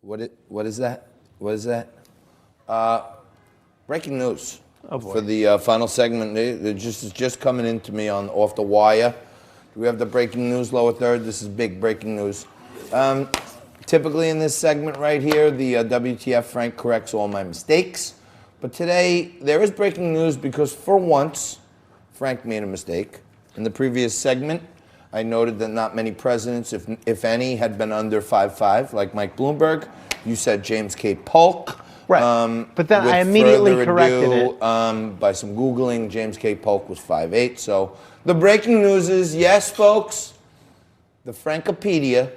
What is that? What is that? Breaking news for the final segment. They're just coming into me off the wire. Do we have the breaking news, lower third? This is big breaking news. Typically in this segment right here, the WTF Frank corrects all my mistakes. But today, there is breaking news because for once, Frank made a mistake. In the previous segment, I noted that not many presidents, if any, had been under 5'5", like Mike Bloomberg. You said James K. Polk. Right. But then I immediately corrected it. By some Googling, James K. Polk was 5'8". So the breaking news is, yes, folks, the Frankopedia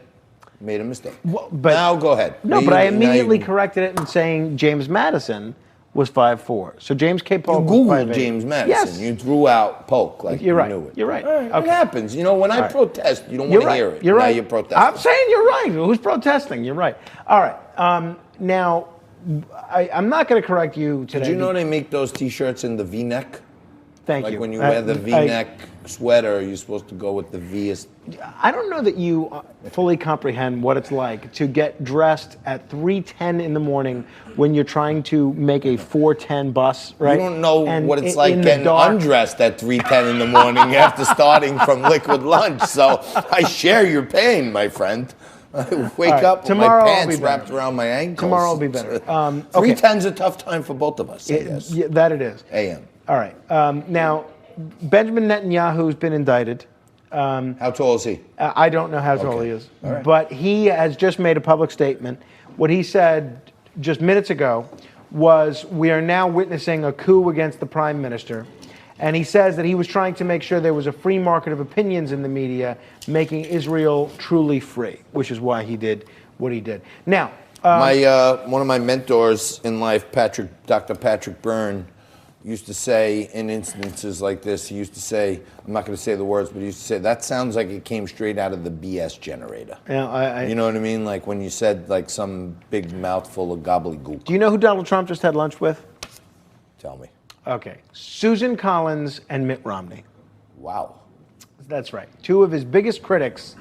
made a mistake. Well, but now go ahead. No, but I immediately corrected it in saying James Madison was 5'4". So James K. Polk you was Googled 5'8". Madison. Yes. You threw out Polk like you're right. You knew it. You're right. Okay. Okay. It happens. You know, when I protest, you don't want to hear it. You're right. Now you're protesting. I'm saying you're right. Who's protesting? You're right. All right. Now, I'm not going to correct you today. Did you know they make those T-shirts in the V-neck? Thank you. Like when you wear the V-neck sweater, you're supposed to go with the V. I don't know that you fully comprehend what it's like to get dressed at 3:10 in the morning when you're trying to make a 4:10 bus, right? You don't know what it's like getting undressed at 3:10 in the morning after starting from liquid lunch. So I share your pain, my friend. I wake up with my pants wrapped around my ankles. Tomorrow will be better. 3:10's a tough time for both of us, I guess. Yeah, that it is. AM. All right. Now, Benjamin Netanyahu's been indicted. How tall is he? I don't know how tall he is. Right. But he has just made a public statement. What he said just minutes ago was, we are now witnessing a coup against the prime minister. And he says that he was trying to make sure there was a free market of opinions in the media, making Israel truly free, which is why he did what he did. Now, one of my mentors in life, Dr. Patrick Byrne, used to say in instances like this, he used to say, I'm not going to say the words, but he used to say, that sounds like it came straight out of the BS generator. Yeah, you know what I mean? Like when you said like some big mouthful of gobbledygook. Do you know who Donald Trump just had lunch with? Tell me. Okay. Susan Collins and Mitt Romney. Wow. That's right. Two of his biggest critics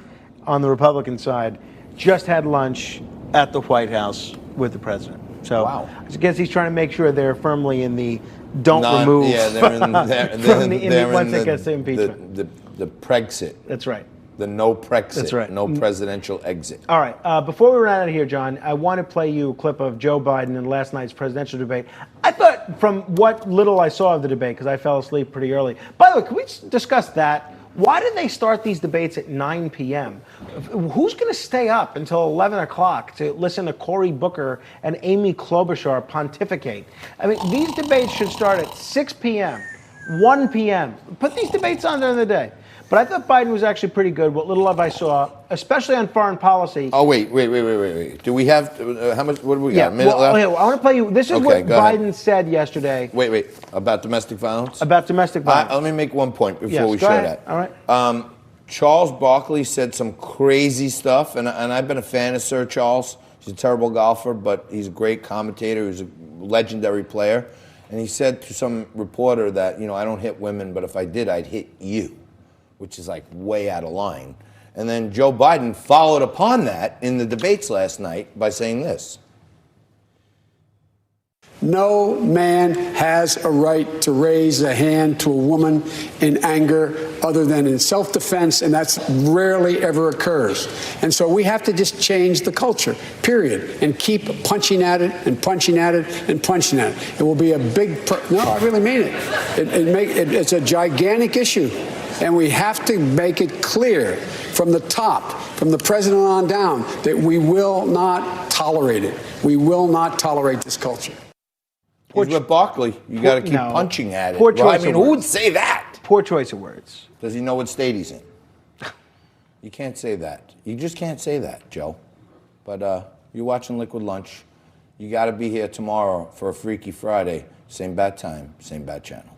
on the Republican side just had lunch at the White House with the president. So I guess he's trying to make sure they're firmly in the remove. Yeah, they're once it gets to impeachment. The Brexit. That's right. The no Brexit. That's right. No presidential exit. All right. Before we run out of here, John, I want to play you a clip of Joe Biden in last night's presidential debate. I thought, from what little I saw of the debate, because I fell asleep pretty early. By the way, can we discuss that? Why do they start these debates at 9 p.m.? Who's going to stay up until 11 o'clock to listen to Cory Booker and Amy Klobuchar pontificate? I mean, these debates should start at 6 p.m., 1 p.m. Put these debates on during the day. But I thought Biden was actually pretty good, what little of I saw, especially on foreign policy. Oh, wait. Do we have, how much, what do we got? A minute left? I want to play you, this is what Biden said yesterday. Wait, about domestic violence? About domestic violence. Let me make one point before we share that. All right. Charles Barkley said some crazy stuff, and I've been a fan of Sir Charles. He's a terrible golfer, but he's a great commentator. He's a legendary player. And he said to some reporter that, I don't hit women, but if I did, I'd hit you, which is like way out of line. And then Joe Biden followed upon that in the debates last night by saying this. No man has a right to raise a hand to a woman in anger other than in self-defense, and that's rarely ever occurs. And so we have to just change the culture, period, and keep punching at it and punching at it and punching at it. It will be a big, no, I really mean it. It's a gigantic issue. And we have to make it clear from the top, from the president on down, that we will not tolerate it. We will not tolerate this culture. He's with Barkley. You got to keep punching at it. Poor choice who would say that? Poor choice of words. Does he know what state he's in? You can't say that. You just can't say that, Joe. But you're watching Liquid Lunch. You got to be here tomorrow for a Freaky Friday. Same bad time, same bad channel.